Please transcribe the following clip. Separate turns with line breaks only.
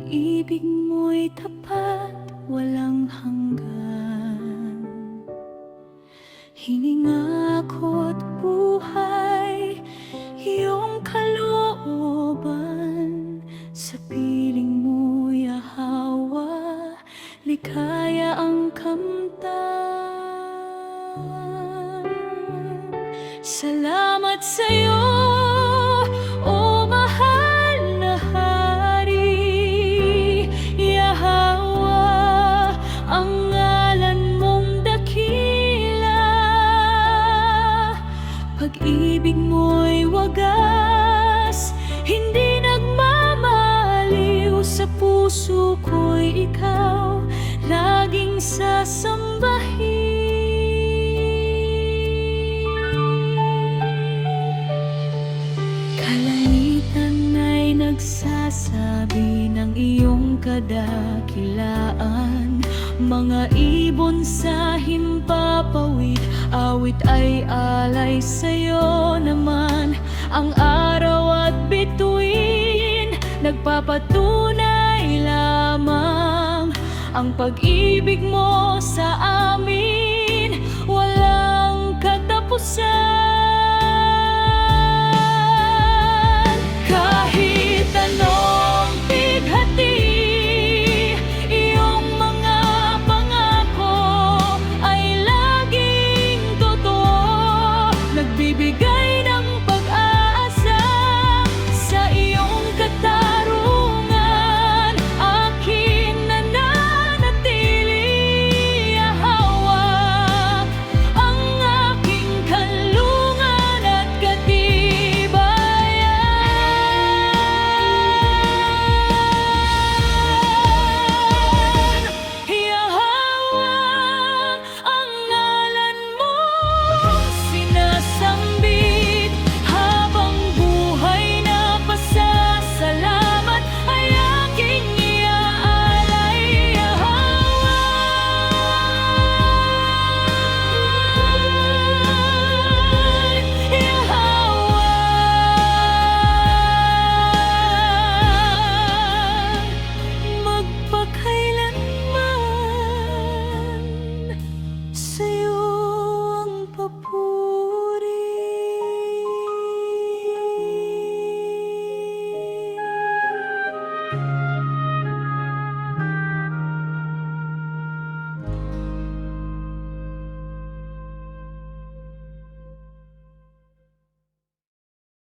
Pag-ibig mo'y tapat, walang hanggan. Hininga ko't buhay, iyong kalooban. Sa piling mo'y ahawa, likaya ang kamtan. Salamat sa'yo, o mahal na Hari, Yahweh, ang ngalan mong dakila. Pag-ibig mo'y wagas, hindi nagmamaliw. Sa puso ko'y ikaw laging sasambahin. Kalangitan ay nagsasabi ng iyong kadakilaan. Mga ibon sa himpapawid, awit ay alay sa'yo naman. Ang araw at bituin, nagpapatunay lamang ang pag-ibig mo sa amin, walang katapusan.